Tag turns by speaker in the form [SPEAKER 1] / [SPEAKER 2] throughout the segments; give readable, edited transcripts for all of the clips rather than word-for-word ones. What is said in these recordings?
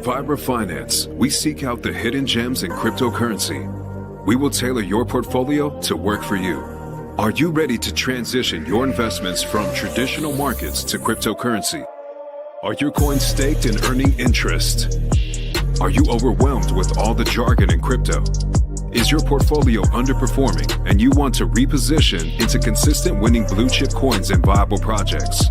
[SPEAKER 1] Vibra Finance, we seek out the hidden gems in cryptocurrency. We will tailor your portfolio to work for you. Are you ready to transition your investments from traditional markets to cryptocurrency? Are your coins staked and earning interest? Are you overwhelmed with all the jargon in crypto? Is your portfolio underperforming and you want to reposition into consistent winning blue chip coins and viable projects?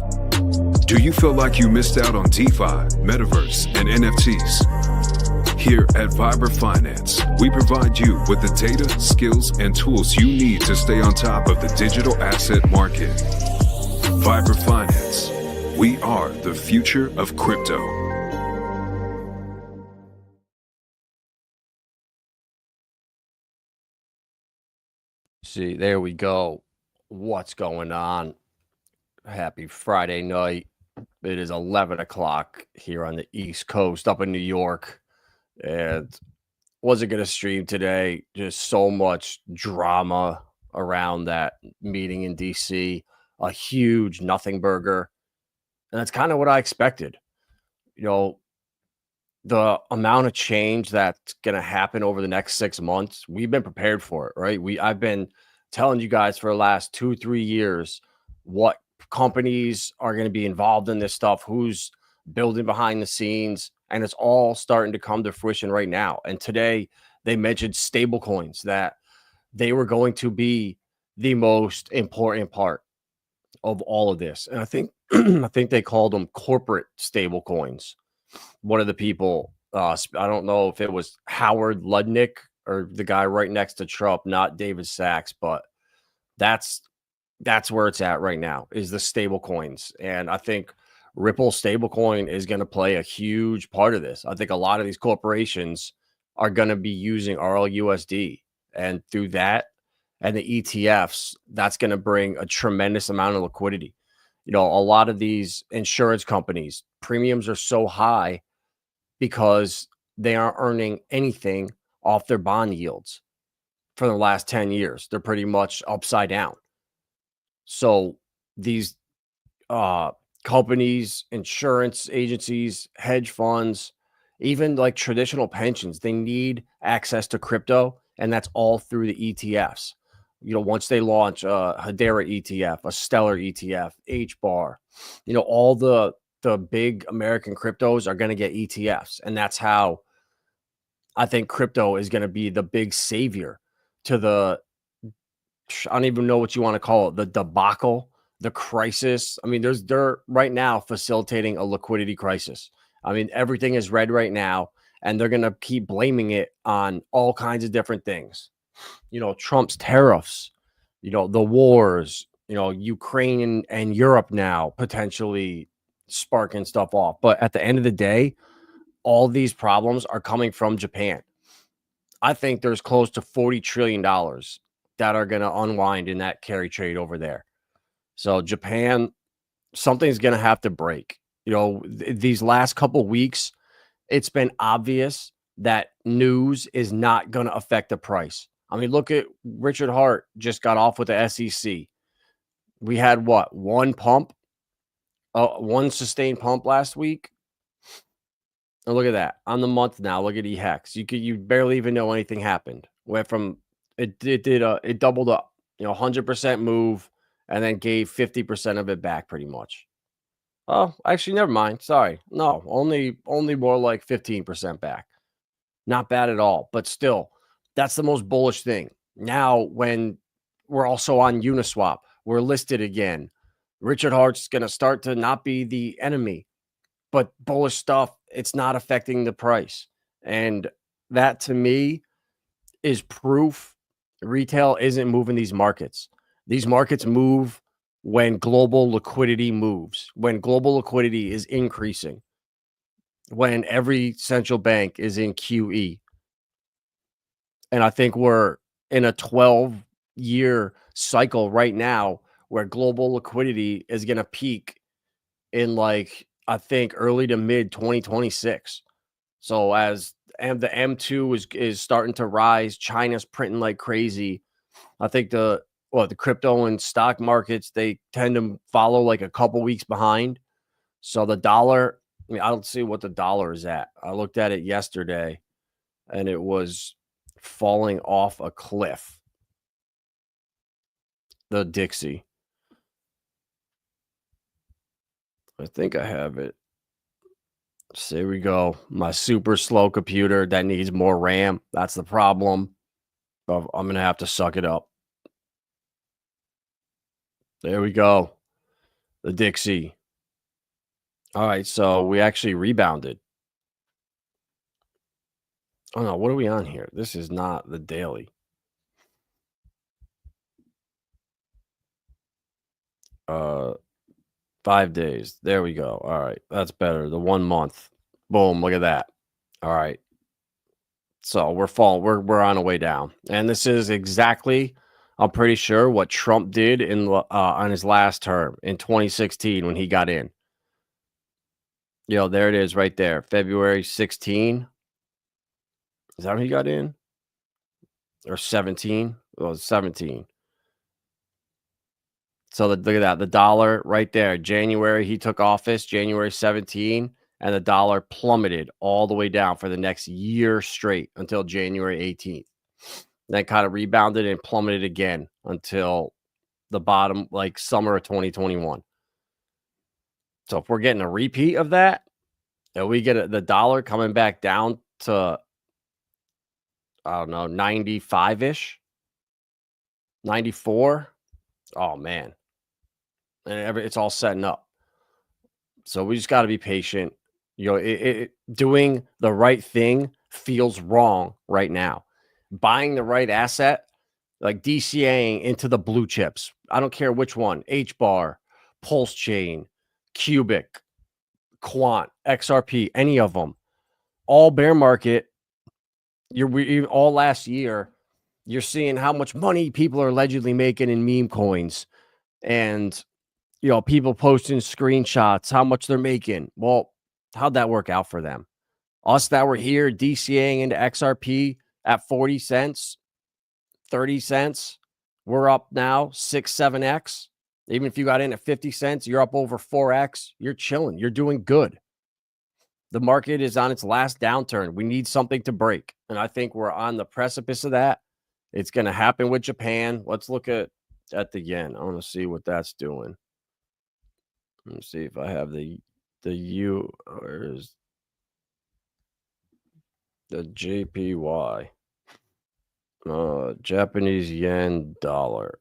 [SPEAKER 1] Do you feel like you missed out on DeFi, Metaverse, and NFTs? Here at Vibra Finance, we provide you with the data, skills, and tools you need to stay on top of the digital asset market. Vibra Finance, we are the future of crypto.
[SPEAKER 2] See, there we go. What's going on? Happy Friday night. It is 11 o'clock here on the East Coast up in New York. And wasn't going to stream today. Just so much drama around that meeting in DC. A huge nothing burger. And that's kind of what I expected. You know, the amount of change that's going to happen over the next 6 months, we've been prepared for it, right? I've been telling you guys for the last 2-3 years what companies are going to be involved in this stuff, who's building behind the scenes, and it's all starting to come to fruition right now. And today they mentioned stablecoins, that they were going to be the most important part of all of this. And I think I think they called them corporate stablecoins. One of the people, I don't know if it was Howard Lutnick or the guy right next to Trump, not David Sachs, but that's where it's at right now, is the stable coins. And I think Ripple stablecoin is going to play a huge part of this. I think a lot of these corporations are going to be using RLUSD, and through that and the ETFs, that's going to bring a tremendous amount of liquidity. You know, a lot of these insurance companies, premiums are so high because they aren't earning anything off their bond yields for the last 10 years. They're pretty much upside down. So these companies, insurance agencies, hedge funds, even like traditional pensions, they need access to crypto, and that's all through the ETFs. You know, once they launch a Hedera ETF, a Stellar ETF, HBAR, you know, all the big American cryptos are going to get ETFs. And that's how I think crypto is going to be the big savior to the, I don't even know what you want to call it, the debacle, the crisis. I mean, they're right now facilitating a liquidity crisis. I mean, everything is red right now, and they're going to keep blaming it on all kinds of different things. You know, Trump's tariffs, you know, the wars, you know, Ukraine and Europe now potentially sparking stuff off. But at the end of the day, all these problems are coming from Japan. I think there's close to $40 trillion that are going to unwind in that carry trade over there. So Japan, something's going to have to break. You know, these last couple weeks, it's been obvious that news is not going to affect the price. I mean, look at Richard Hart just got off with the SEC. We had what? One one sustained pump last week. And look at that on the month now. Look at EHEX. You barely even know anything happened. Went from it doubled up, you know, 100% move, and then gave 50% of it back pretty much. Oh, actually, never mind. Sorry. No, only more like 15% back. Not bad at all, but still, that's the most bullish thing. Now, when we're also on Uniswap, we're listed again. Richard Hart's going to start to not be the enemy, but bullish stuff, it's not affecting the price. And that, to me, is proof retail isn't moving these markets. These markets move when global liquidity moves, when global liquidity is increasing, when every central bank is in QE. And I think we're in a 12-year cycle right now where global liquidity is going to peak in, like, I think early to mid 2026. So as the M2 is starting to rise, China's printing like crazy. I think the crypto and stock markets, they tend to follow like a couple weeks behind. So the dollar I mean, I don't see what the dollar is at. I looked at it yesterday and it was falling off a cliff. The Dixie. I think I have it. So here we go. My super slow computer that needs more RAM. That's the problem. I'm going to have to suck it up. There we go. The Dixie. All right. So we actually rebounded. Oh, no. What are we on here? This is not the daily. 5 days. There we go. All right. That's better. The 1 month. Boom. Look at that. All right. So we're falling. We're on our way down. And this is exactly, I'm pretty sure, what Trump did on his last term in 2016 when he got in. There it is right there. February 16. Is that when he got in? Or 17? Well, 17. So look at that. The dollar right there. January, he took office, January 17, and the dollar plummeted all the way down for the next year straight until January 18th. Then kind of rebounded and plummeted again until the bottom, like summer of 2021. So if we're getting a repeat of that, and we get the dollar coming back down to, I don't know, 95-ish, 94. Oh, man. And it's all setting up. So we just got to be patient. Doing the right thing feels wrong right now. Buying the right asset, like DCAing into the blue chips. I don't care which one. HBAR, Pulse Chain, Cubic, Quant, XRP, any of them. All bear market. All last year, you're seeing how much money people are allegedly making in meme coins. And people posting screenshots, how much they're making. Well, how'd that work out for them? Us that were here DCAing into XRP at 40 cents, 30 cents, we're up now 6, 7x. Even if you got in at 50 cents, you're up over 4x. You're chilling. You're doing good. The market is on its last downturn. We need something to break. And I think we're on the precipice of that. It's going to happen with Japan. Let's look at the yen. I want to see what that's doing. Let me see if I have the U, or is the JPY. Japanese yen dollar.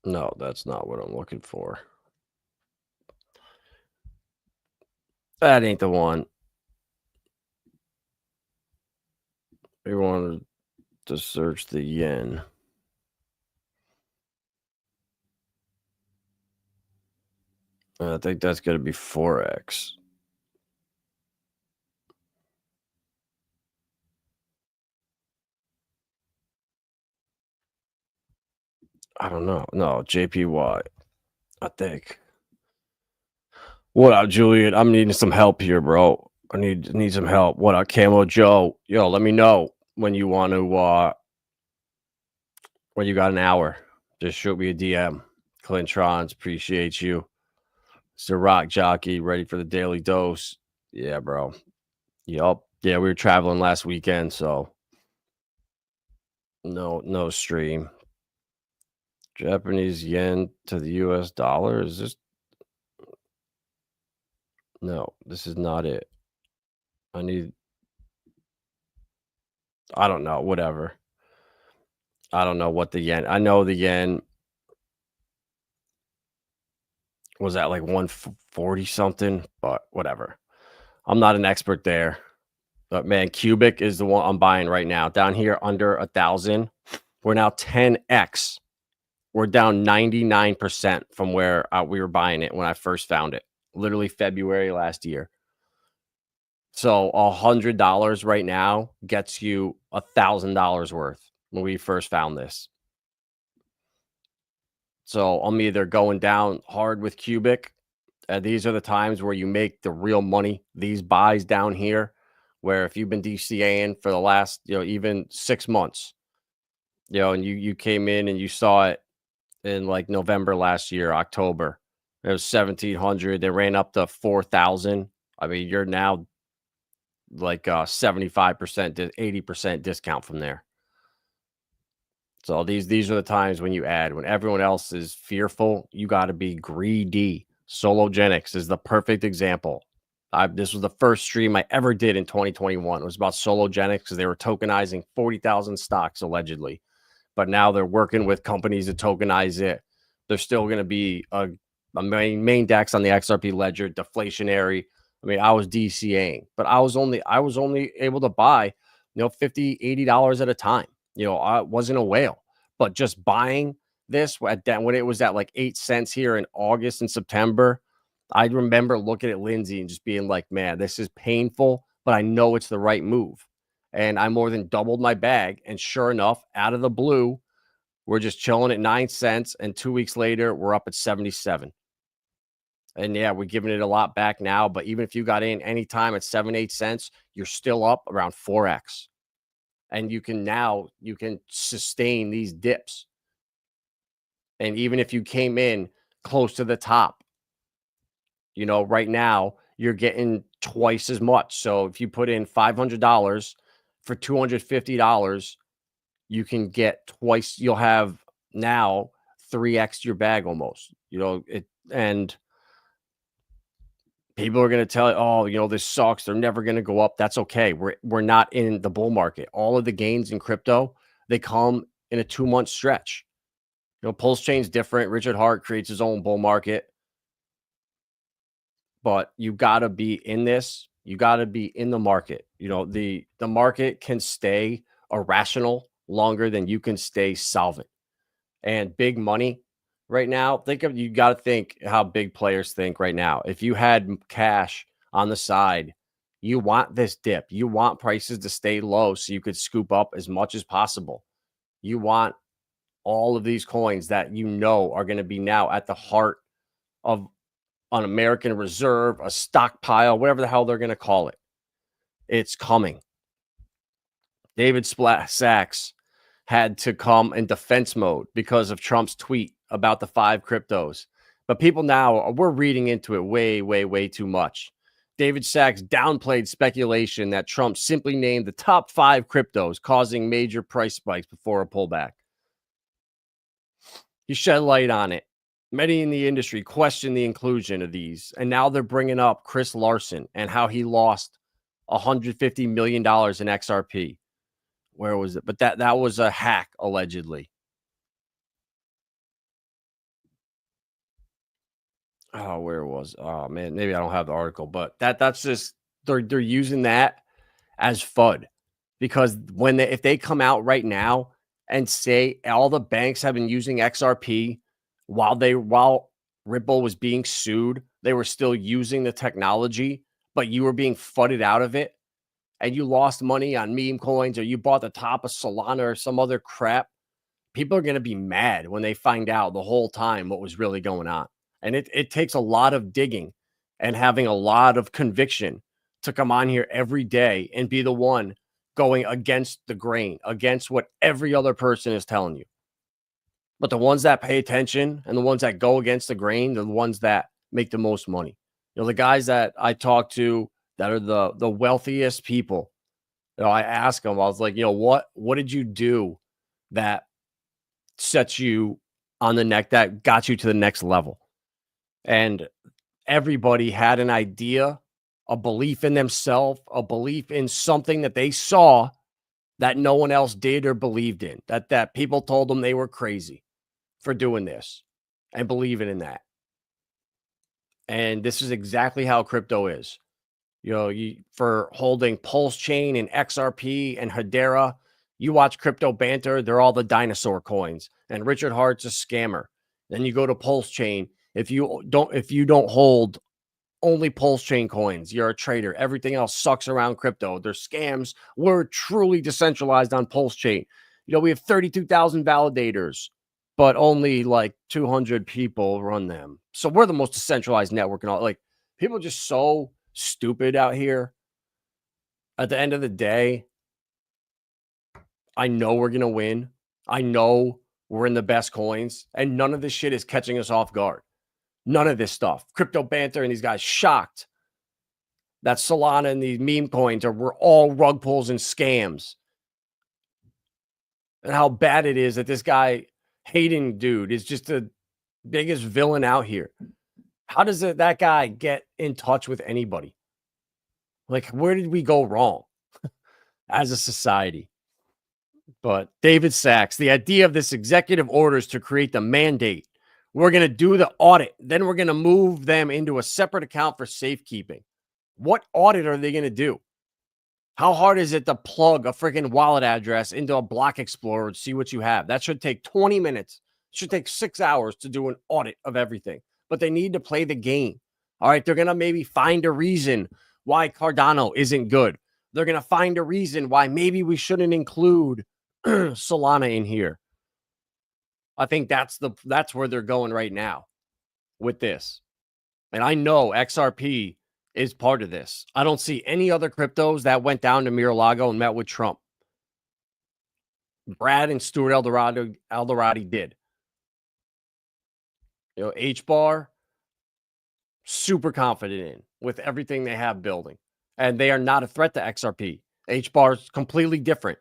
[SPEAKER 2] No, that's not what I'm looking for. That ain't the one. We wanted to search the yen. I think that's going to be 4x. I don't know. No, JPY. I think. What up, Julian? I'm needing some help here, bro. I need some help. What up, Camo Joe? Yo, let me know when you want to when you got an hour. Just shoot me a DM. Clintrons, appreciate you. Mr. Rock Jockey, ready for the daily dose. Yeah, bro. Yup. Yeah, we were traveling last weekend, so no stream. Japanese yen to the US dollar. Is this? No, this is not it. I don't know. Whatever. I don't know what the yen. I know the yen was at like 140 something, but whatever. I'm not an expert there. But man, Cubic is the one I'm buying right now. Down here under 1,000. We're now 10x. We're down 99% from where we were buying it when I first found it. Literally February last year. So $100 right now gets you $1,000 worth when we first found this. So I'm either going down hard with Cubic. These are the times where you make the real money. These buys down here, where if you've been DCAing for the last, even 6 months, and you came in and you saw it in like November last year, October. It was 1,700. They ran up to 4,000. I mean, you're now like 75% to 80% discount from there. So these are the times when you add. When everyone else is fearful, you got to be greedy. Sologenics is the perfect example. This was the first stream I ever did in 2021. It was about Sologenics because they were tokenizing 40,000 stocks allegedly, but now they're working with companies to tokenize it. There's still going to be a main DEX on the XRP ledger, deflationary. I mean, I was DCAing, but I was only able to buy, $50, $80 at a time. I wasn't a whale, but just buying this at that when it was at like 8 cents here in August and September, I remember looking at Lindsay and just being like, man, this is painful, but I know it's the right move. And I more than doubled my bag. And sure enough, out of the blue, we're just chilling at 9 cents. And 2 weeks later, we're up at 77. And yeah, we're giving it a lot back now. But even if you got in anytime at 7, 8 cents, you're still up around 4x. And you can sustain these dips. And even if you came in close to the top, right now you're getting twice as much. So if you put in $500 for $250, you can get twice. You'll have now 3x your bag almost. And people are going to tell you, this sucks. They're never going to go up. That's okay. We're not in the bull market. All of the gains in crypto, they come in a 2-month stretch. Pulse Chain's different. Richard Hart creates his own bull market. But you got to be in this. You got to be in the market. The market can stay irrational longer than you can stay solvent. And big money right now, you got to think how big players think right now. If you had cash on the side, you want this dip. You want prices to stay low so you could scoop up as much as possible. You want all of these coins that are going to be now at the heart of an American reserve, a stockpile, whatever the hell they're going to call it. It's coming. David Sachs had to come in defense mode because of Trump's tweet about the 5 cryptos. But people now, we're reading into it way, way, way too much. David Sachs downplayed speculation that Trump simply named the top 5 cryptos, causing major price spikes before a pullback. He shed light on it. Many in the industry question the inclusion of these, and now they're bringing up Chris Larson and how he lost $150 million in XRP. Where was it? But that was a hack, allegedly. Oh, where was? Oh man, maybe I don't have the article, but that's just they're using that as FUD because if they come out right now and say all the banks have been using XRP while Ripple was being sued, they were still using the technology, but you were being fudded out of it, and you lost money on meme coins or you bought the top of Solana or some other crap. People are going to be mad when they find out the whole time what was really going on. And it takes a lot of digging and having a lot of conviction to come on here every day and be the one going against the grain, against what every other person is telling you. But the ones that pay attention and the ones that go against the grain, they're the ones that make the most money. The guys that I talk to that are the wealthiest people, I ask them, I was like, what did you do that sets you on the neck, that got you to the next level? And everybody had an idea, a belief in themselves, a belief in something that they saw that no one else did or believed in, that people told them they were crazy for doing this and believing in that. And this is exactly how crypto is. For holding Pulse Chain and XRP and Hedera, you watch Crypto Banter, they're all the dinosaur coins. And Richard Hart's a scammer. Then you go to Pulse Chain. If you don't hold only Pulse Chain coins, you're a trader. Everything else sucks around crypto. They're scams. We're truly decentralized on Pulse Chain. We have 32,000 validators, but only like 200 people run them. So we're the most decentralized network and all. Like, people are just so stupid out here. At the end of the day, I know we're going to win. I know we're in the best coins, and none of this shit is catching us off guard. None of this stuff. Crypto Banter and these guys shocked that Solana and these meme coins were all rug pulls and scams. And how bad it is that this guy, Hayden dude, is just the biggest villain out here. How does that guy get in touch with anybody? Like, where did we go wrong as a society? But David Sachs, the idea of this executive order is to create the mandate. We're going to do the audit. Then we're going to move them into a separate account for safekeeping. What audit are they going to do? How hard is it to plug a freaking wallet address into a block explorer and see what you have? That should take 20 minutes. It should take 6 hours to do an audit of everything. But they need to play the game. All right, they're going to maybe find a reason why Cardano isn't good. They're going to find a reason why maybe we shouldn't include Solana in here. I think that's where they're going right now with this. And I know XRP is part of this. I don't see any other cryptos that went down to Mar-a-Lago and met with Trump. Brad and Stuart Alderati did. You know, H-Bar, super confident in with everything they have building. And they are not a threat to XRP. H-Bar is completely different.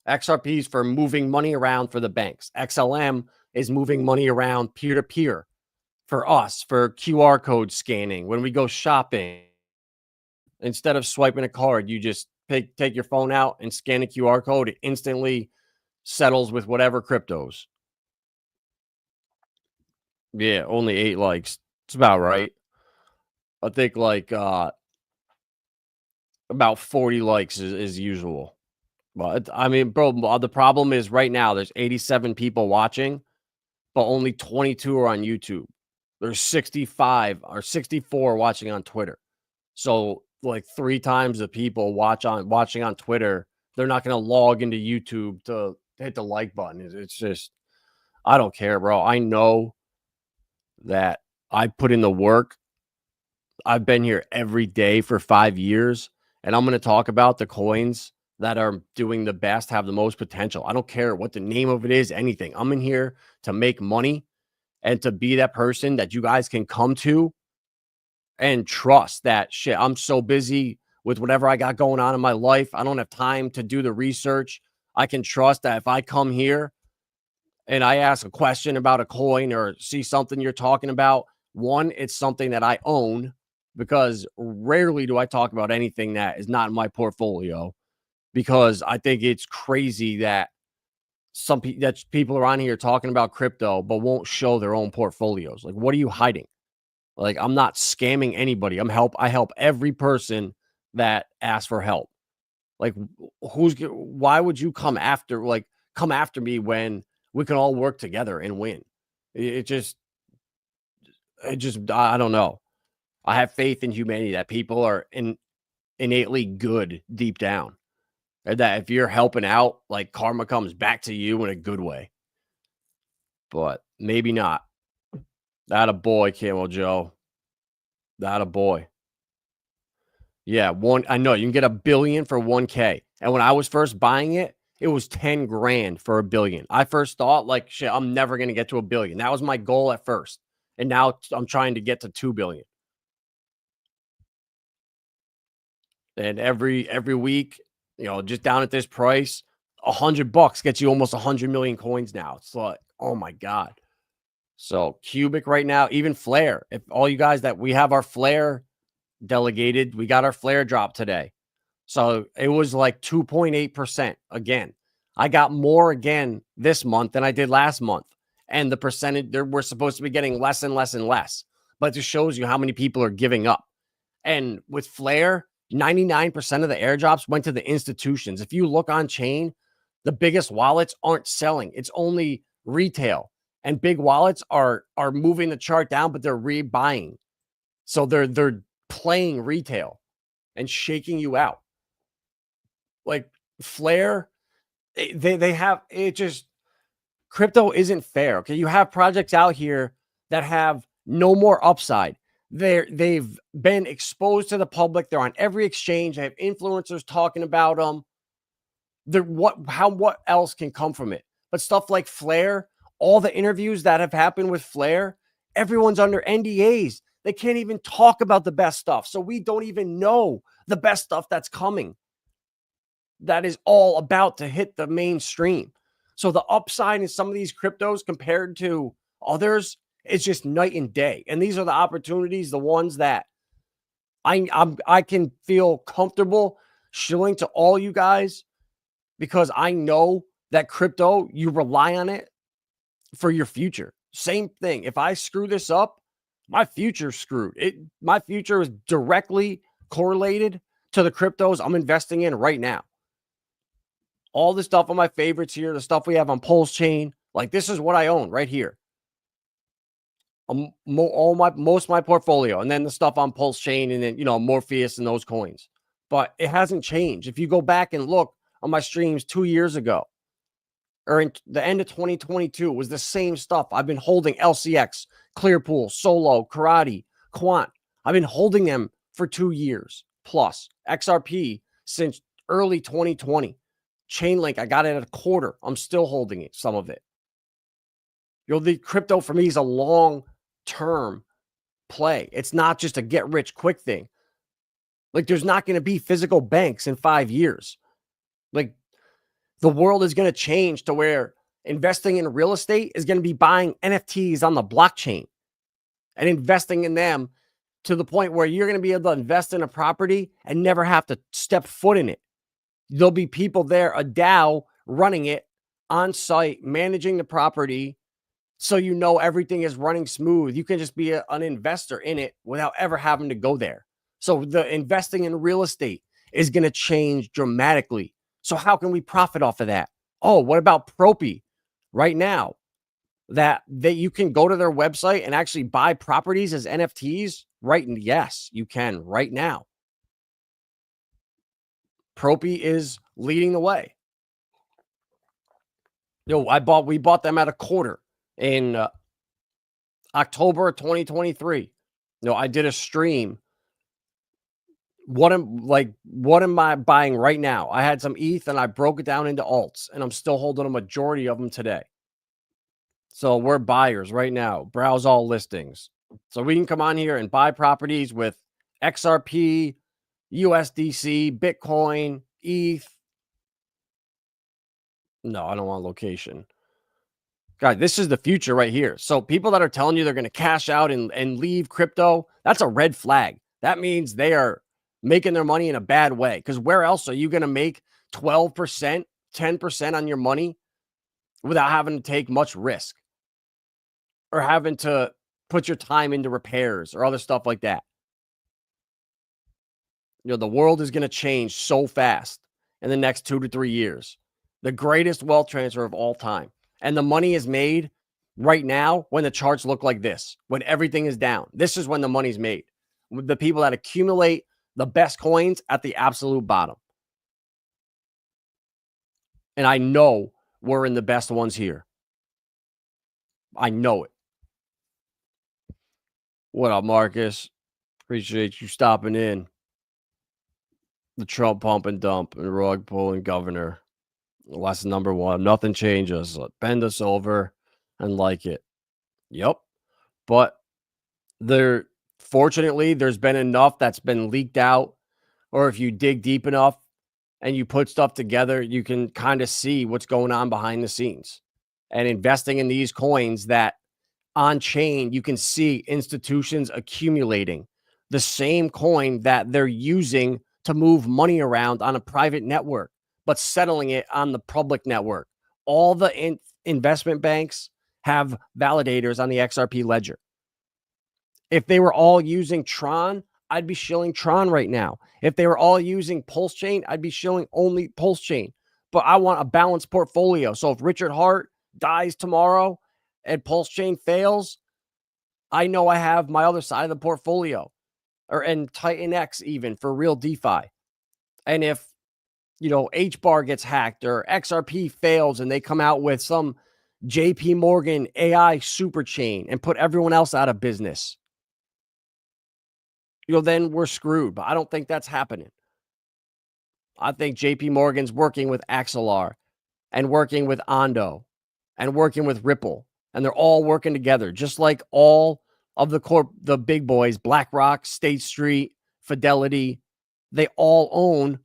[SPEAKER 2] XRP is for moving money around for the banks. XLM is moving money around peer-to-peer for us, for QR code scanning. When we go shopping, instead of swiping a card, you just take your phone out and scan a QR code. It instantly settles with whatever cryptos. Yeah, only 8 likes. It's about right. I think like about 40 likes is usual. But I mean, bro, the problem is right now there's 87 people watching, but only 22 are on YouTube. There's 65 or 64 watching on Twitter. So like 3 times the people watching on Twitter, they're not going to log into YouTube to hit the like button. It's just, I don't care, bro. I know that I put in the work. I've been here every day for 5 years, and I'm going to talk about the coins that are doing the best, have the most potential. I don't care what the name of it is, anything. I'm in here to make money and to be that person that you guys can come to and trust that shit. I'm so busy with whatever I got going on in my life. I don't have time to do the research. I can trust that if I come here and I ask a question about a coin or see something you're talking about, one, it's something that I own, because rarely do I talk about anything that is not in my portfolio, because I think it's crazy that people are on here talking about crypto but won't show their own portfolios. Like, what are you hiding? Like, I'm not scamming anybody. I help every person that asks for help. Like, why would you come after me when we can all work together and win? It just, I don't know. I have faith in humanity that people are innately good deep down. And that if you're helping out, like, karma comes back to you in a good way. But maybe not. That a boy, Camel Joe. That a boy. Yeah, I know you can get $1 billion for 1K. And when I was first buying it, it was 10 grand for $1 billion. I first thought, like, shit, I'm never going to get to $1 billion. That was my goal at first. And now I'm trying to get to 2 billion. And every week, you know, just down at this price, $100 gets you almost 100 million coins now. It's like, oh my God. So Cubic right now, even Flare. If all you guys that we have our Flare delegated, we got our Flare drop today. So it was like 2.8% again. I got more again this month than I did last month. And the percentage, we're supposed to be getting less and less and less. But it just shows you how many people are giving up. And with Flare, 99% of the airdrops went to the institutions. If you look on chain, the biggest wallets aren't selling. It's only retail. And big wallets are moving the chart down, but they're rebuying. So they're playing retail and shaking you out. Like Flare, they have it. Just crypto isn't fair. Okay, you have projects out here that have no more upside. They've been exposed to the public. They're on every exchange. They have influencers talking about them. What else can come from it? But stuff like Flare, all the interviews that have happened with Flair, everyone's under NDAs. They can't even talk about the best stuff. So we don't even know the best stuff that's coming. That is all about to hit the mainstream. So the upside in some of these cryptos compared to others is just night and day. And these are the opportunities, the ones that I can feel comfortable shilling to all you guys, because I know that crypto, you rely on it for your future. Same thing. If I screw this up, my future's screwed. My future is directly correlated to the cryptos I'm investing in right now. All the stuff on my favorites here, the stuff we have on Pulse Chain, like this is what I own right here. Most of my portfolio, and then the stuff on Pulse Chain, and then Morpheus and those coins. But it hasn't changed. If you go back and look on my streams 2 years ago, or in the end of 2022, it was the same stuff. I've been holding LCX, Clearpool, Solo, Karate, Quant. I've been holding them for 2 years plus. XRP since early 2020. Chainlink, I got it at a quarter. I'm still holding it, some of it. The crypto for me is a long-term play. It's not just a get-rich-quick thing. Like, there's not going to be physical banks in 5 years. Like, the world is going to change to where investing in real estate is going to be buying NFTs on the blockchain and investing in them to the point where you're going to be able to invest in a property and never have to step foot in it. There'll be people there, a DAO running it on site, managing the property, so everything is running smooth. You can just be an investor in it without ever having to go there. So the investing in real estate is going to change dramatically. So how can we profit off of that? Oh, what about Propy right now? That you can go to their website and actually buy properties as NFTs, right? Yes, you can right now. Propy is leading the way. We bought them at a quarter in October 2023. I did a stream. What am I buying right now? I had some ETH and I broke it down into alts, and I'm still holding a majority of them today. So we're buyers right now. Browse all listings. So we can come on here and buy properties with XRP, USDC, Bitcoin, ETH. No, I don't want location. God, this is the future right here. So people that are telling you they're going to cash out and leave crypto, that's a red flag. That means they are making their money in a bad way. Because where else are you going to make 12%, 10% on your money without having to take much risk or having to put your time into repairs or other stuff like that? The world is going to change so fast in the next 2 to 3 years. The greatest wealth transfer of all time. And the money is made right now when the charts look like this, when everything is down. This is when the money's made. With the people that accumulate the best coins at the absolute bottom. And I know we're in the best ones here. I know it. What up, Marcus? Appreciate you stopping in. The Trump pump and dump and rug pulling governor. Lesson number 1. Nothing changes. Bend us over and like it. Yep. But fortunately, there's been enough that's been leaked out. Or if you dig deep enough and you put stuff together, you can kind of see what's going on behind the scenes. And investing in these coins that on chain, you can see institutions accumulating the same coin that they're using to move money around on a private network, but settling it on the public network. All the investment banks have validators on the XRP ledger. If they were all using Tron, I'd be shilling Tron right now. If they were all using Pulse Chain, I'd be shilling only Pulse Chain. But I want a balanced portfolio. So if Richard Hart dies tomorrow and Pulse Chain fails, I know I have my other side of the portfolio, and Titan X even for real DeFi. And if HBAR gets hacked or XRP fails and they come out with some JP Morgan AI super chain and put everyone else out of business, then we're screwed. But I don't think that's happening. I think JP Morgan's working with Axelar and working with Ondo and working with Ripple and they're all working together, just like all of the big boys, BlackRock, State Street, Fidelity, they all own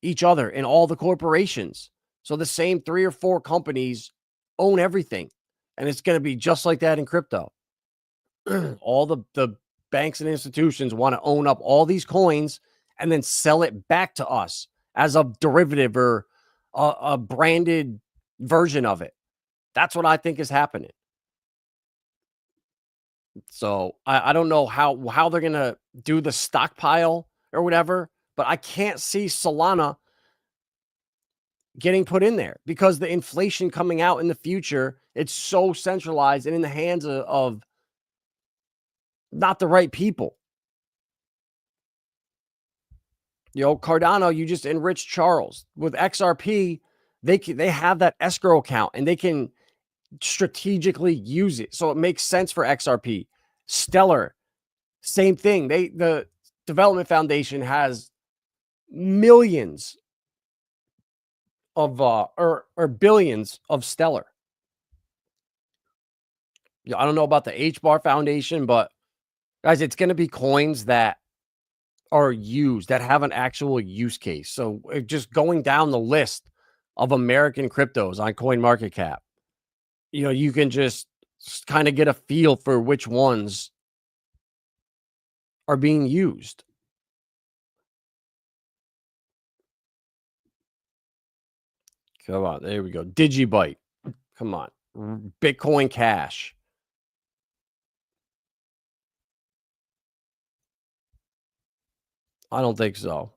[SPEAKER 2] each other in all the corporations. So the same 3 or 4 companies own everything. And it's going to be just like that in crypto. All the banks and institutions want to own up all these coins and then sell it back to us as a derivative or a branded version of it. That's what I think is happening. So I don't know how they're gonna do the stockpile or whatever, but I can't see Solana getting put in there because the inflation coming out in the future, it's so centralized and in the hands of not the right people. Cardano, you just enriched Charles. With XRP, they have that escrow account and they can strategically use it. So it makes sense for XRP. Stellar, same thing. The Development Foundation has millions of or billions of Stellar. I don't know about the H-Bar Foundation, but guys, it's going to be coins that are used, that have an actual use case. So just going down the list of American cryptos on CoinMarketCap, you can just kind of get a feel for which ones are being used. Come on, there we go. Digibyte. Come on. Bitcoin Cash. I don't think so.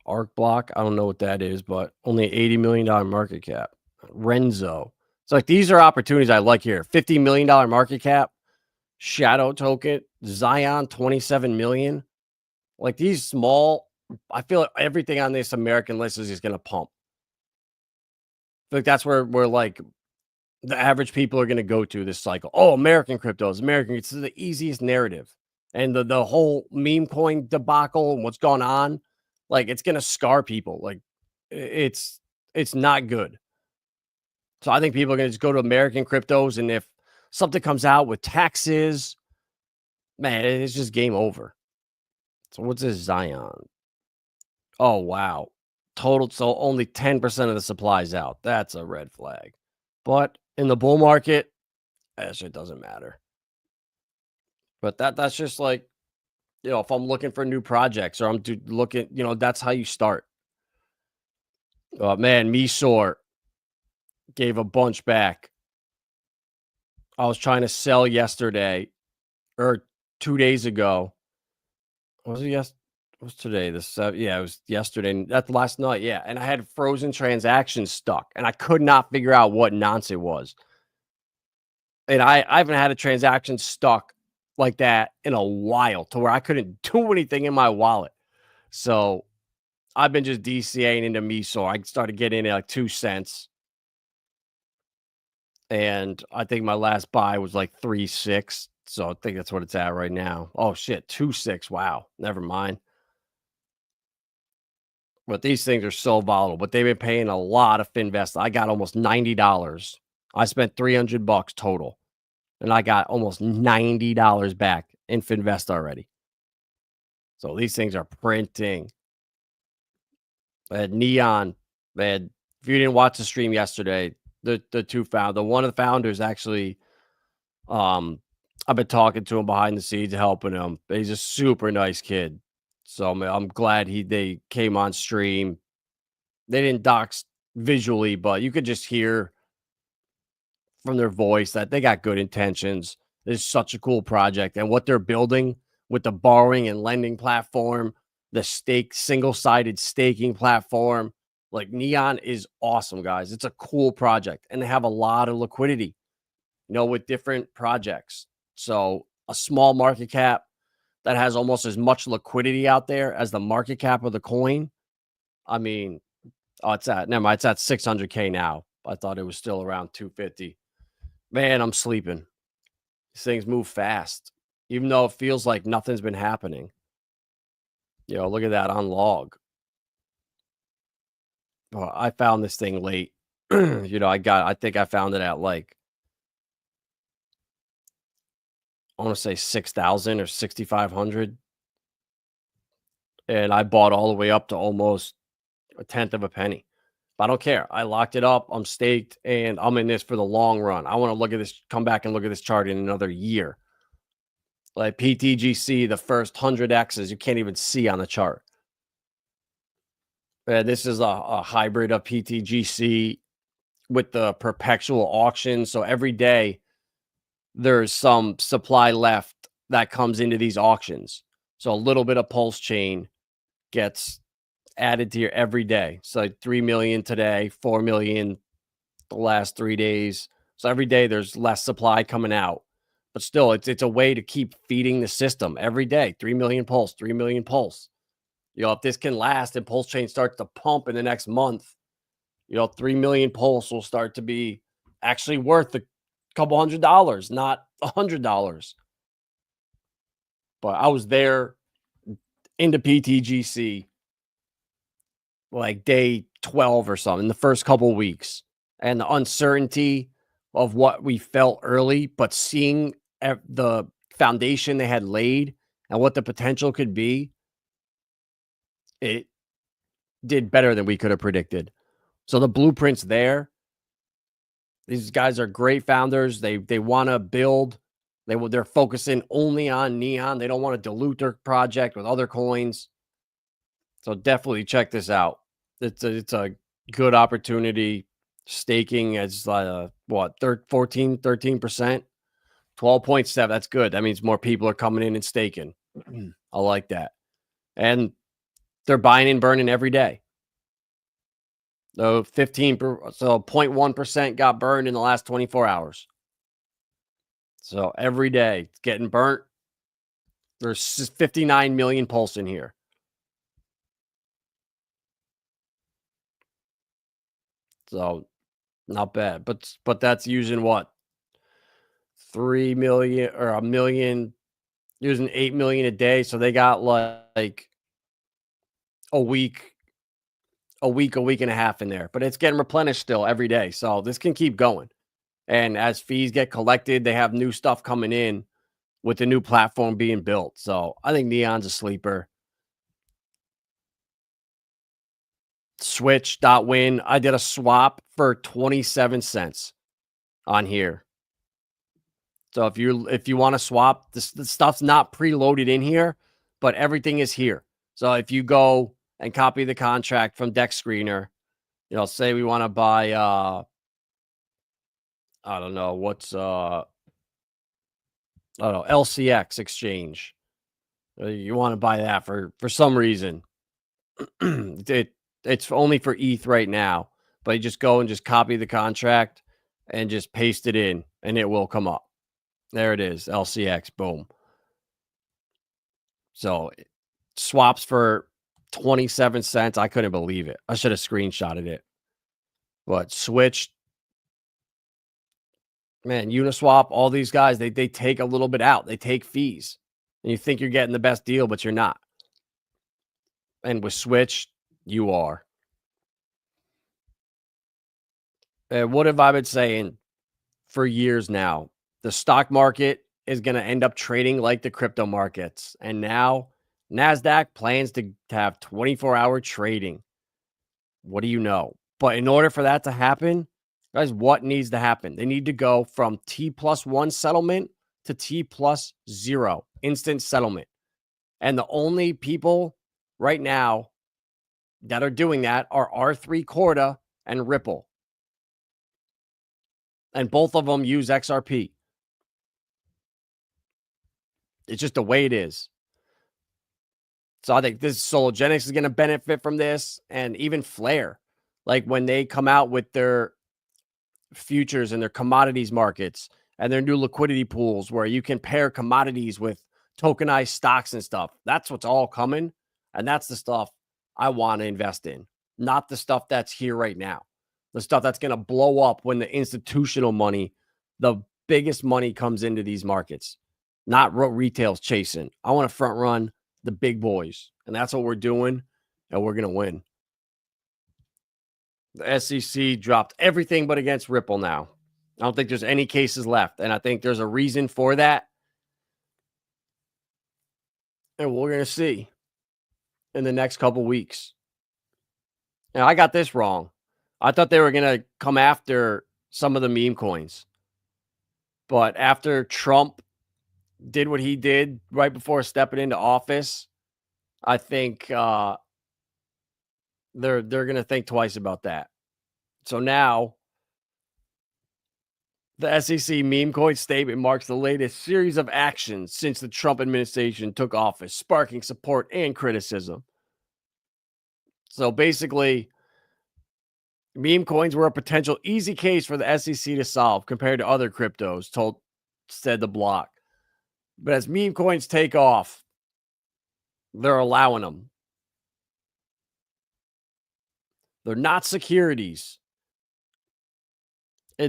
[SPEAKER 2] Arc Block. I don't know what that is, but only $80 million market cap. Renzo. It's like these are opportunities I like here. $50 million market cap. Shadow token. Zion, 27 million. Like these small, I feel like everything on this American list is just going to pump. I feel like that's where we're like the average people are going to go to this cycle. Oh, American cryptos, American. It's the easiest narrative. And the whole meme coin debacle and what's gone on, like it's going to scar people. Like it's not good. So I think people are going to just go to American cryptos. And if something comes out with taxes, man, it's just game over. So what's this Zion? Oh, wow. Total. So only 10% of the supply is out. That's a red flag. But in the bull market, that shit doesn't matter. But that's just like, if I'm looking for new projects or I'm looking, that's how you start. Man, Misor gave a bunch back. I was trying to sell yesterday or 2 days ago. Was it what's today? Yeah, it was yesterday. That's last night. Yeah. And I had frozen transactions stuck and I could not figure out what nonsense it was. And I haven't had a transaction stuck like that in a while to where I couldn't do anything in my wallet. So I've been just DCAing into Misor. I started getting in at like 2 cents. And I think my last buy was like 3.6. So I think that's what it's at right now. Oh shit, 2.6. Wow. Never mind. But these things are so volatile. But they've been paying a lot of Finvest. I got almost $90. I spent $300 total. And I got almost $90 back in Finvest already. So these things are printing. I had Neon. If you didn't watch the stream yesterday, the one of the founders actually, I've been talking to him behind the scenes, helping him. He's a super nice kid. So I'm glad they came on stream. They didn't dox visually, but you could just hear from their voice that they got good intentions. It's such a cool project. And what they're building with the borrowing and lending platform, the single-sided staking platform, like Neon is awesome, guys. It's a cool project. And they have a lot of liquidity, with different projects. So a small market cap that has almost as much liquidity out there as the market cap of the coin. I mean, it's at 600K now. I thought it was still around 250. Man, I'm sleeping. These things move fast, even though it feels like nothing's been happening. Look at that on log. Oh, I found this thing late. I think I found it at like, I want to say 6,000 or 6,500. And I bought all the way up to almost a tenth of a penny. But I don't care. I locked it up. I'm staked and I'm in this for the long run. I want to look at this, come back and look at this chart in another year. Like PTGC, the first 100 X's you can't even see on the chart. This is a hybrid of PTGC with the perpetual auction. So every day there's some supply left that comes into these auctions. So a little bit of pulse chain gets added to your every day. So like 3 million today, 4 million the last 3 days. So every day there's less supply coming out. But still, it's a way to keep feeding the system every day. 3 million pulse, 3 million pulse. If this can last and pulse chain starts to pump in the next month, 3 million pulse will start to be actually worth a couple $100, not $100. But I was there into PTGC like day 12 or something, the first couple weeks, and the uncertainty of what we felt early, but seeing the foundation they had laid and what the potential could be, it did better than we could have predicted. So the blueprint's there. These guys are great founders. They want to build. They're focusing only on Neon. They don't want to dilute their project with other coins. So definitely check this out. It's a good opportunity. Staking as what, 13%, 12.7. That's good. That means more people are coming in and staking. I like that. And they're buying and burning every day. So 0.1% got burned in the last 24 hours. So every day it's getting burnt. There's 59 million pulse in here. So not bad. But that's using what? 3 million or a million, using 8 million a day. So they got like a week and a half in there. But it's getting replenished still every day. So this can keep going. And as fees get collected, they have new stuff coming in with the new platform being built. So I think Neon's a sleeper. Switch.win. I did a swap for 27 cents on here. So if you want to swap, the stuff's not preloaded in here, but everything is here. So if you go and copy the contract from Dex Screener, say we want to buy I don't know what's LCX exchange. You want to buy that for some reason. It's only for ETH right now, but you just go and just copy the contract and just paste it in and it will come up. There it is, LCX, boom. So swaps for 27 cents. I couldn't believe it. I should have screenshotted it. But Switch, man, Uniswap, all these guys, they take a little bit out. They take fees. And you think you're getting the best deal, but you're not. And with Switch, you are. And what have I been saying for years now? The stock market is going to end up trading like the crypto markets. And now NASDAQ plans to have 24-hour trading. What do you know? But in order for that to happen, guys, what needs to happen? They need to go from T+1 settlement to T+0 instant settlement. And the only people right now that are doing that are R3 Corda and Ripple. And both of them use XRP. It's just the way it is. So I think this Sologenics is going to benefit from this, and even Flare. Like when they come out with their futures and their commodities markets and their new liquidity pools where you can pair commodities with tokenized stocks and stuff. That's what's all coming. And that's the stuff I want to invest in, not the stuff that's here right now. The stuff that's going to blow up when the institutional money, the biggest money comes into these markets, not what retail's chasing. I want to front run the big boys, and that's what we're doing, and we're going to win. The SEC dropped everything but against Ripple now. I don't think there's any cases left, and I think there's a reason for that. And we're going to see in the next couple weeks. And I got this wrong. I thought they were going to come after some of the meme coins. But after Trump did what he did right before stepping into office, I think they're going to think twice about that. So now the SEC meme coin statement marks the latest series of actions since the Trump administration took office, sparking support and criticism. So basically, meme coins were a potential easy case for the SEC to solve compared to other cryptos, said the block. But as meme coins take off, they're allowing them. They're not securities.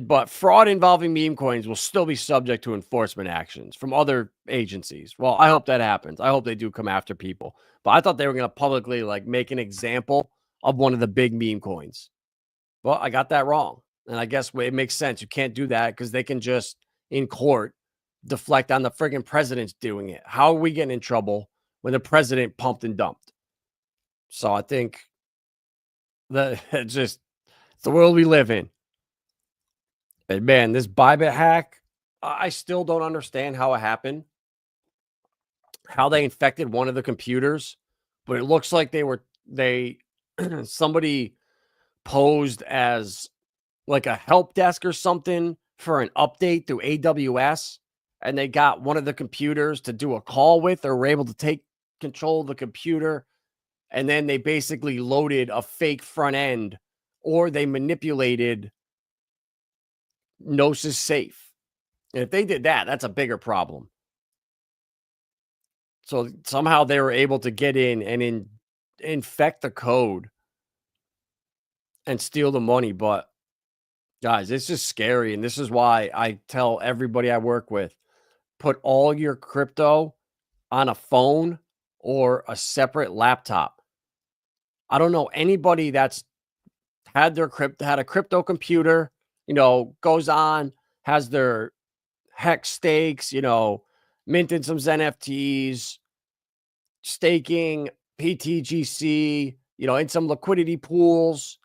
[SPEAKER 2] But fraud involving meme coins will still be subject to enforcement actions from other agencies. Well, I hope that happens. I hope they do come after people. But I thought they were going to publicly make an example of one of the big meme coins. Well, I got that wrong. And I guess it makes sense. You can't do that because they can just, in court, deflect on the friggin' president's doing it. How are we getting in trouble when the president pumped and dumped? So I think that it's the world we live in. And man, this Bybit hack, I still don't understand how it happened, how they infected one of the computers, but it looks like somebody posed as like a help desk or something for an update through AWS, and they got one of the computers to do a call with, or were able to take control of the computer, and then they basically loaded a fake front end, or they manipulated Gnosis Safe. And if they did that, that's a bigger problem. So somehow they were able to get in and infect the code and steal the money. But guys, it's just scary. And this is why I tell everybody I work with, put all your crypto on a phone or a separate laptop. I don't know anybody that's had a crypto computer, goes on, has their hex stakes, minted some NFTs, staking, PTGC, in some liquidity pools.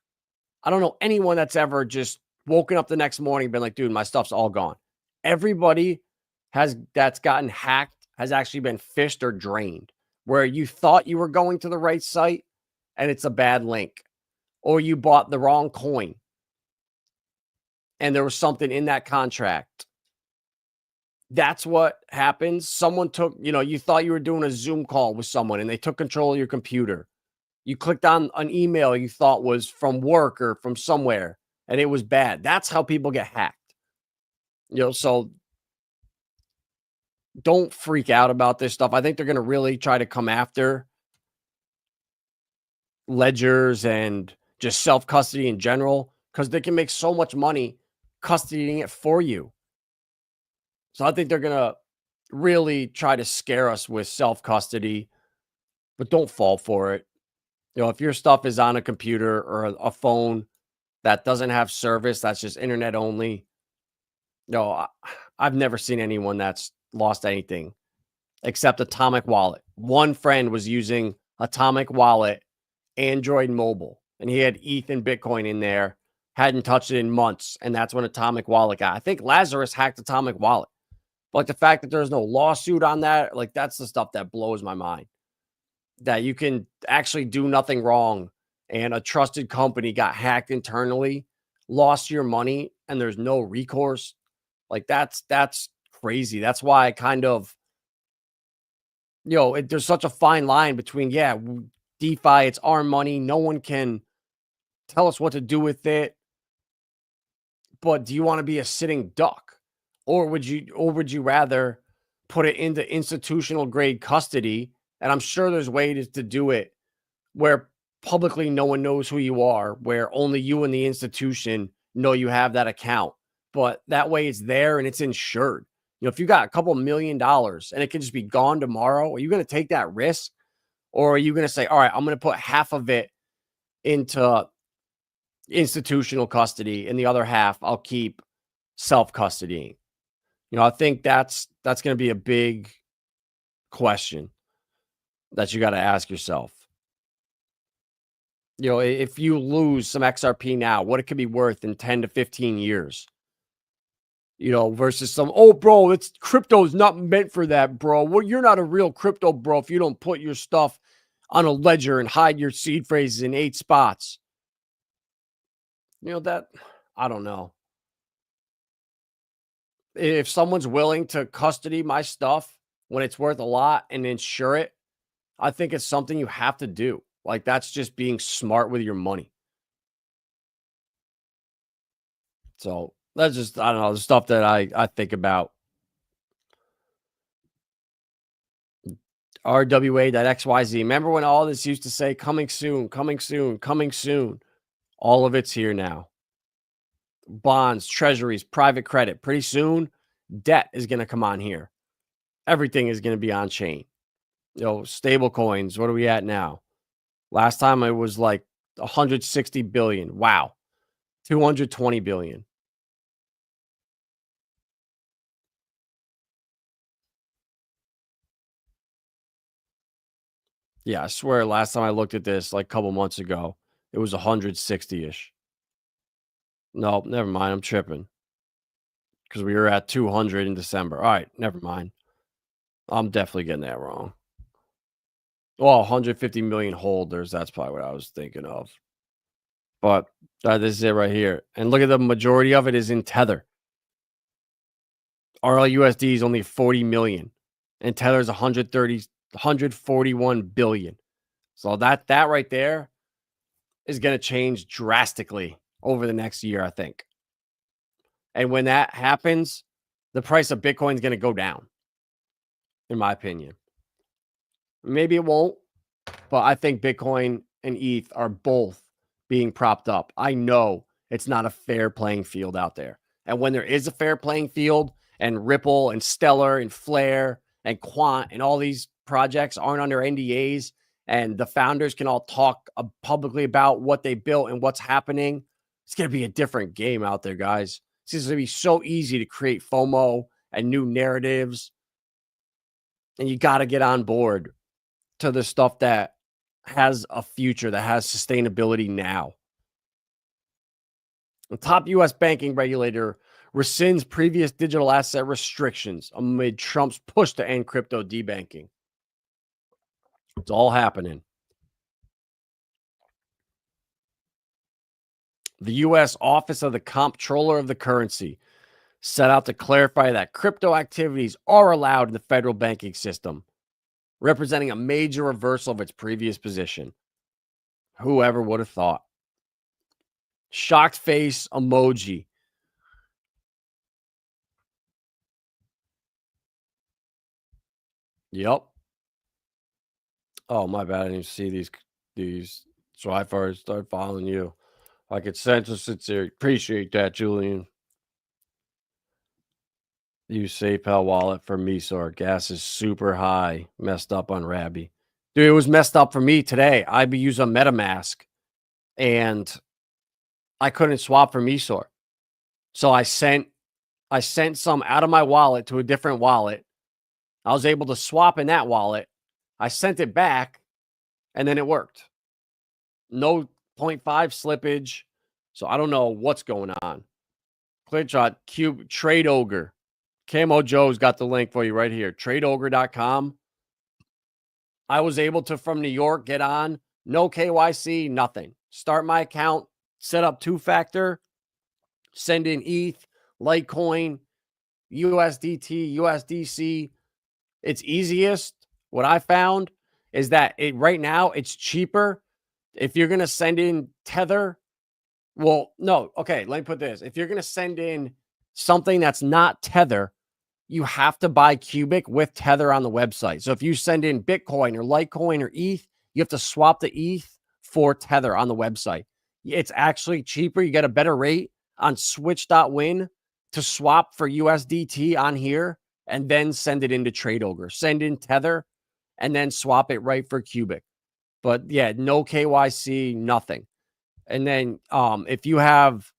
[SPEAKER 2] I don't know anyone that's ever just woken up the next morning and been like, dude, my stuff's all gone. Everybody that's gotten hacked has actually been phished or drained, where you thought you were going to the right site and it's a bad link, or you bought the wrong coin and there was something in that contract. That's what happens. Someone took, you thought you were doing a Zoom call with someone and they took control of your computer. You clicked on an email you thought was from work or from somewhere and it was bad. That's how people get hacked. So don't freak out about this stuff. I think they're going to really try to come after ledgers and just self-custody in general, because they can make so much money custodying it for you. So I think they're going to really try to scare us with self-custody, but don't fall for it. If your stuff is on a computer or a phone that doesn't have service, that's just internet only. I've never seen anyone that's lost anything except Atomic Wallet. One friend was using Atomic Wallet, Android mobile, and he had ETH and Bitcoin in there, hadn't touched it in months, and that's when Atomic Wallet got. I think Lazarus hacked Atomic Wallet. But the fact that there's no lawsuit on that, that's the stuff that blows my mind. That you can actually do nothing wrong, and a trusted company got hacked internally, lost your money, and there's no recourse. That's crazy. That's why I kind of, there's such a fine line between, DeFi, it's our money. No one can tell us what to do with it. But do you want to be a sitting duck? Or would you rather put it into institutional grade custody? And I'm sure there's ways to do it where publicly no one knows who you are, where only you and the institution know you have that account. But that way it's there and it's insured. If you got a couple $1 million and it can just be gone tomorrow, are you going to take that risk? Or are you going to say, all right, I'm going to put half of it into institutional custody, and the other half I'll keep self-custodying. I think that's going to be a big question that you got to ask yourself. If you lose some XRP now, what it could be worth in 10 to 15 years. Versus some, oh, bro, it's crypto is not meant for that, bro. Well, you're not a real crypto bro if you don't put your stuff on a ledger and hide your seed phrases in 8 spots. That, I don't know. If someone's willing to custody my stuff when it's worth a lot and insure it, I think it's something you have to do. Like, that's just being smart with your money. So that's just, I don't know, the stuff that I think about. RWA.XYZ. Remember when all this used to say coming soon, coming soon, coming soon? All of it's here now. Bonds, treasuries, private credit. Pretty soon, debt is going to come on here. Everything is going to be on chain. Stable coins. What are we at now? Last time it was like 160 billion. Wow. 220 billion. Yeah, I swear last time I looked at this like a couple months ago, it was 160-ish. No, never mind. I'm tripping. Because we were at 200 in December. All right, never mind. I'm definitely getting that wrong. Well, 150 million holders. That's probably what I was thinking of. But this is it right here. And look at the majority of it is in Tether. RLUSD is only 40 million. And Tether is 141 billion. So that right there is going to change drastically over the next year, I think. And when that happens, the price of Bitcoin is going to go down, in my opinion. Maybe it won't, but I think Bitcoin and ETH are both being propped up. I know it's not a fair playing field out there. And when there is a fair playing field and Ripple and Stellar and Flare and Quant and all these projects aren't under NDAs and the founders can all talk publicly about what they built and what's happening, it's going to be a different game out there, guys. It's going to be so easy to create FOMO and new narratives. And you got to get on board to the stuff that has a future, that has sustainability now. The top U.S. banking regulator rescinds previous digital asset restrictions amid Trump's push to end crypto debanking. It's all happening. The U.S. Office of the Comptroller of the Currency set out to clarify that crypto activities are allowed in the federal banking system, representing a major reversal of its previous position. Whoever would have thought? Shocked face emoji. Yep. Oh, my bad. I didn't see these. So I first started following you. I could sense a sincere. Appreciate that, Julian. Use SafePal wallet for Mesor. Gas is super high. Messed up on Rabby. Dude, it was messed up for me today. I be using MetaMask and I couldn't swap for Mesor. So I sent some out of my wallet to a different wallet. I was able to swap in that wallet. I sent it back and then it worked. No 0.5 slippage. So I don't know what's going on. ClearShot, Cube, Trade Ogre. Camo Joe's got the link for you right here. TradeOgre.com. I was able to, from New York, get on. No KYC, nothing. Start my account, set up 2-factor, send in ETH, Litecoin, USDT, USDC. It's easiest. What I found is that right now it's cheaper. If you're going to send in Tether, well, no. Okay, let me put this. If you're going to send in something that's not Tether, you have to buy Cubic with Tether on the website. So if you send in Bitcoin or Litecoin or ETH, you have to swap the ETH for Tether on the website. It's actually cheaper. You get a better rate on switch.win to swap for USDT on here and then send it into Trade Ogre. Send in Tether and then swap it right for Cubic. But yeah, no KYC, nothing. And then if you have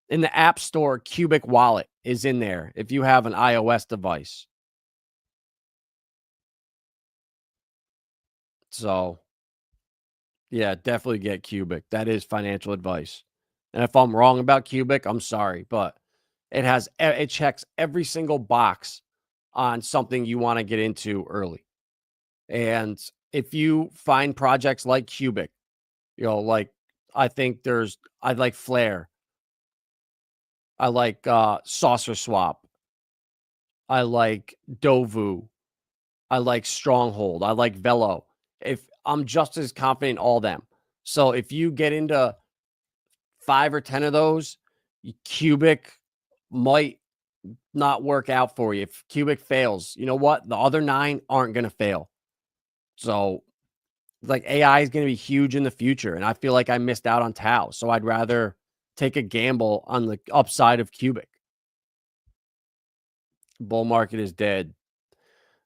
[SPEAKER 2] in the App Store, Cubic Wallet is in there if you have an iOS device. So, yeah, definitely get Cubic. That is financial advice. And if I'm wrong about Cubic, I'm sorry, but it checks every single box on something you want to get into early. And if you find projects like Cubic, like I like Flare, I like Saucer Swap, I like Dovu, I like Stronghold, I like Velo. If I'm just as confident in all them. So if you get into 5 or 10 of those, Cubic might not work out for you. If Cubic fails, you know what? The other 9 aren't going to fail. So, like, AI is going to be huge in the future, and I feel like I missed out on Tau. So I'd rather take a gamble on the upside of Cubic. Bull market is dead.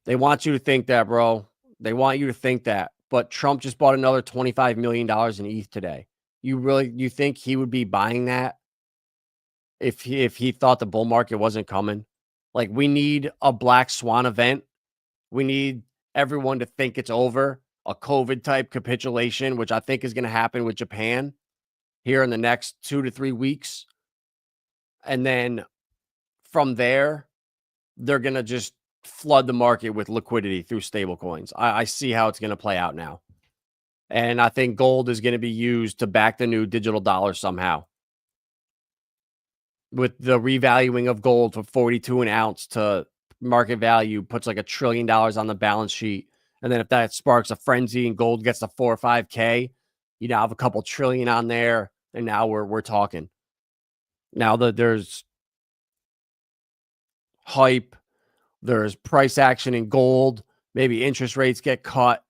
[SPEAKER 2] They want you to think that, bro. They want you to think that. But Trump just bought another $25 million in ETH today. You think he would be buying that if he thought the bull market wasn't coming? Like, we need a black swan event. We need everyone to think it's over, a COVID type capitulation, which I think is going to happen with Japan here in the next 2 to 3 weeks. And then from there, they're going to just flood the market with liquidity through stablecoins. I see how it's going to play out now. And I think gold is going to be used to back the new digital dollar somehow. With the revaluing of gold from 42 an ounce to market value, puts like $1 trillion on the balance sheet. And then if that sparks a frenzy and gold gets to 4 or 5K, you now have a couple trillion on there. And now we're talking. Now that there's hype, there's price action in gold, maybe interest rates get cut,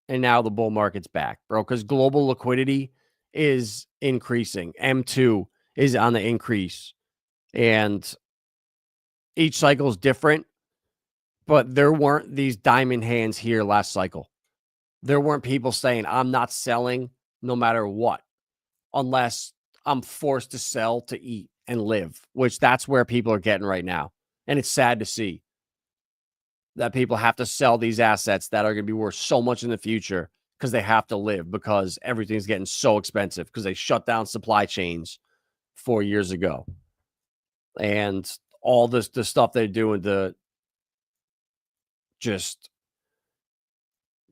[SPEAKER 2] and now the bull market's back, bro, because global liquidity is increasing. M2 is on the increase, and each cycle is different, but there weren't these diamond hands here last cycle. There weren't people saying, I'm not selling no matter what, unless I'm forced to sell to eat and live, which that's where people are getting right now. And it's sad to see that people have to sell these assets that are going to be worth so much in the future because they have to live, because everything's getting so expensive because they shut down supply chains 4 years ago. And all the stuff they're doing to just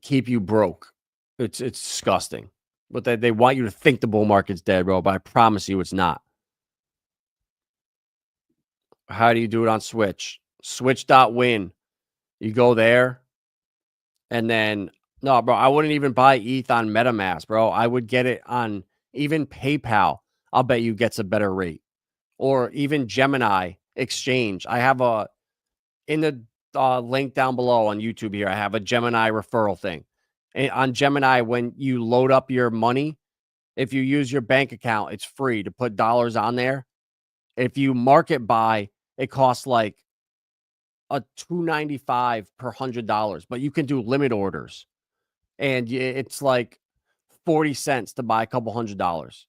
[SPEAKER 2] keep you broke. It's disgusting. But they want you to think the bull market's dead, bro, but I promise you it's not. How do you do it on Switch? Switch.win. You go there, and then, no, bro, I wouldn't even buy ETH on MetaMask, bro. I would get it on even PayPal. I'll bet you gets a better rate. Or even Gemini exchange. I have in the link down below on YouTube here, I have a Gemini referral thing. And on Gemini, when you load up your money, if you use your bank account, it's free to put dollars on there. If you market buy, it costs like a $2.95 per $100, but you can do limit orders, and it's like 40 cents to buy a couple $100,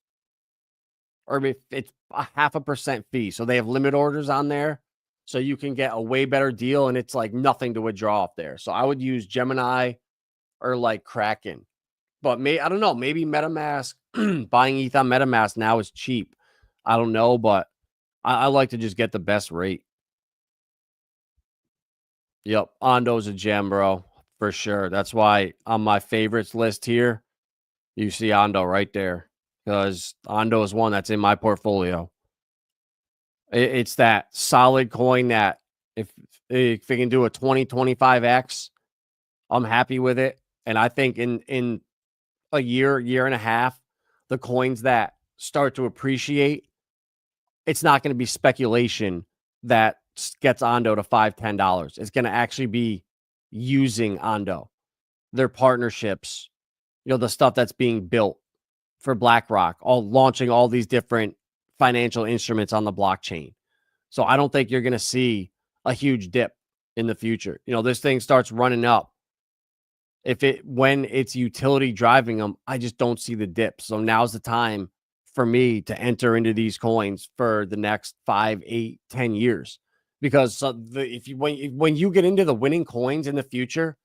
[SPEAKER 2] or if it's a 0.5% fee. So they have limit orders on there, so you can get a way better deal, and it's like nothing to withdraw off there. So I would use Gemini or like Kraken, but I don't know, maybe MetaMask. Buying ETH on MetaMask now is cheap. I don't know, but I like to just get the best rate. Yep, Ondo's a gem, bro, for sure. That's why on my favorites list here, you see Ondo right there, because Ondo is one that's in my portfolio. It's that solid coin that if it can do a 20-25x, I'm happy with it. And I think in a year and a half, the coins that start to appreciate, it's not going to be speculation that gets Ondo to $5-10. It's going to actually be using Ondo, their partnerships, the stuff that's being built for BlackRock, launching all these different financial instruments on the blockchain. So I don't think you're going to see a huge dip in the future. This thing starts running up. When it's utility driving them, I just don't see the dip. So now's the time for me to enter into these coins for the next 5, 8, 10 years. Because when you get into the winning coins in the future,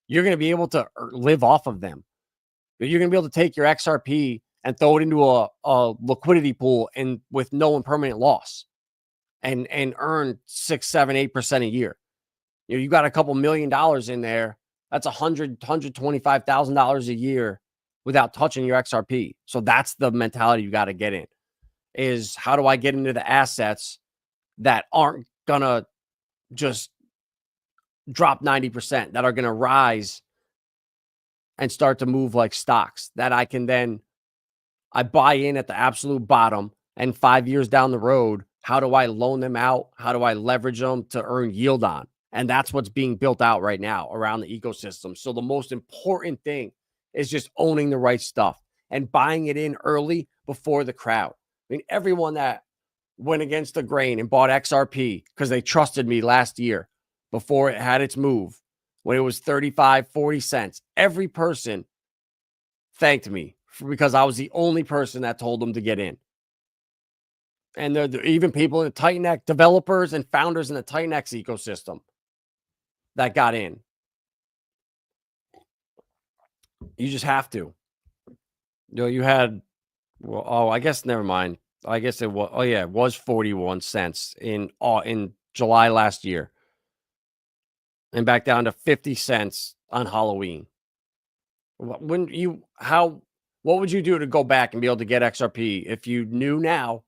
[SPEAKER 2] you're going to be able to live off of them. You're going to be able to take your XRP and throw it into a liquidity pool and with no impermanent loss and earn 6, 7, 8% a year. You got a couple $1 million in there. That's $125,000 a year without touching your XRP. So that's the mentality you got to get in, is how do I get into the assets that aren't going to just drop 90%, that are going to rise and start to move like stocks, that I can then, I buy in at the absolute bottom, and 5 years down the road, how do I loan them out? How do I leverage them to earn yield on? And that's what's being built out right now around the ecosystem. So the most important thing is just owning the right stuff and buying it in early before the crowd. I mean, everyone that went against the grain and bought XRP because they trusted me last year before it had its move, when it was 35, 40 cents, every person thanked me because I was the only person that told them to get in. And there are even people in the Titan developers and founders in the Titan ecosystem that got in. You just have to. You had, well, oh, I guess never mind. I guess it was, oh yeah, it was 41 cents in July last year, and back down to 50 cents on Halloween. What would you do to go back and be able to get XRP if you knew now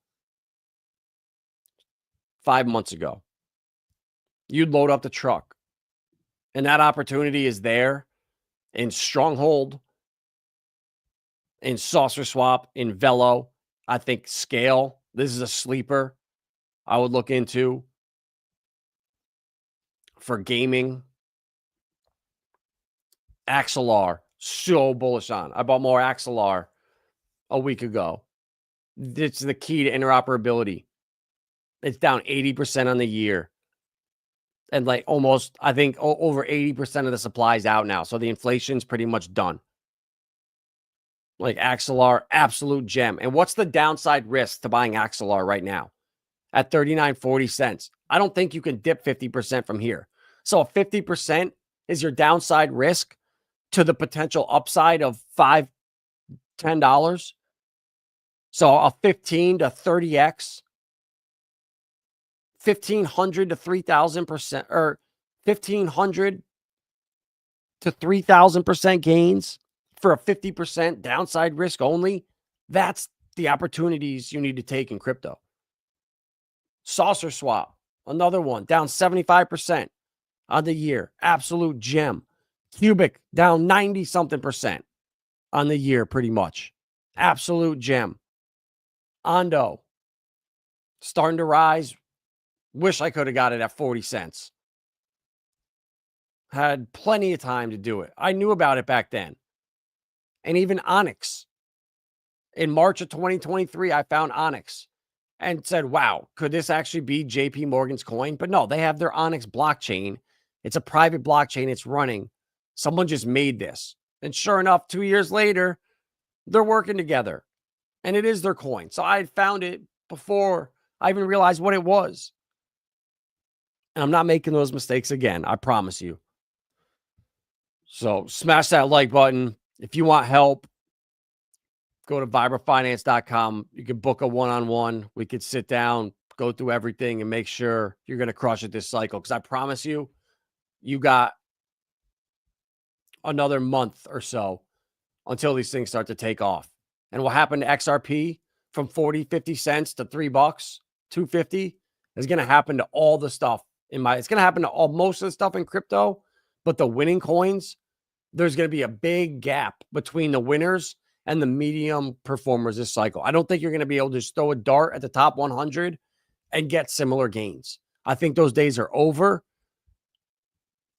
[SPEAKER 2] 5 months ago? You'd load up the truck, and that opportunity is there in Stronghold, in Saucer Swap, in Velo. I think Scale, this is a sleeper I would look into for gaming. Axelar, so bullish on. I bought more Axelar a week ago. It's the key to interoperability. It's down 80% on the year. And like almost, I think over 80% of the supply is out now. So the inflation's pretty much done. Like Axelar, absolute gem. And what's the downside risk to buying Axelar right now at 39.40 cents? I don't think you can dip 50% from here. So 50% is your downside risk to the potential upside of $5, $10. So a 15 to 30x, 1,500 to 3,000%, or 1,500 to 3,000% gains for a 50% downside risk only. That's the opportunities you need to take in crypto. Saucer Swap, another one, down 75% on the year. Absolute gem. Cubic, down 90-something% on the year, pretty much. Absolute gem. Ondo, starting to rise. Wish I could have got it at 40 cents. Had plenty of time to do it. I knew about it back then. And even Onyx. In March of 2023, I found Onyx and said, wow, could this actually be JP Morgan's coin? But no, they have their Onyx blockchain. It's a private blockchain. It's running. Someone just made this. And sure enough, 2 years later, they're working together. And it is their coin. So I had found it before I even realized what it was. And I'm not making those mistakes again. I promise you. So smash that like button. If you want help, go to vibrafinance.com. You can book a one-on-one. We could sit down, go through everything, and make sure you're going to crush it this cycle. Because I promise you, you got another month or so until these things start to take off. And what happened to XRP from 40, 50 cents to $3, 250 is going to happen to all the stuff it's going to happen to most of the stuff in crypto, but the winning coins, there's going to be a big gap between the winners and the medium performers this cycle. I don't think you're going to be able to just throw a dart at the top 100 and get similar gains. I think those days are over.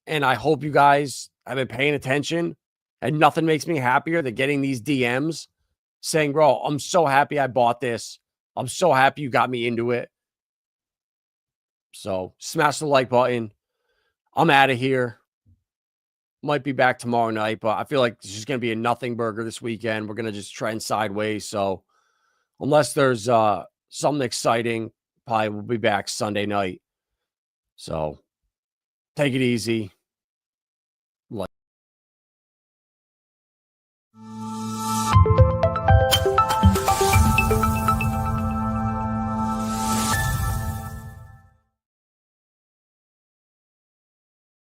[SPEAKER 2] And I hope you guys have been paying attention. And nothing makes me happier than getting these DMs saying, bro, I'm so happy I bought this. I'm so happy you got me into it. So smash the like button. I'm out of here. Might be back tomorrow night, but I feel like it's just going to be a nothing burger this weekend. We're going to just trend sideways. So unless there's something exciting. Probably we'll be back Sunday night. So take it easy.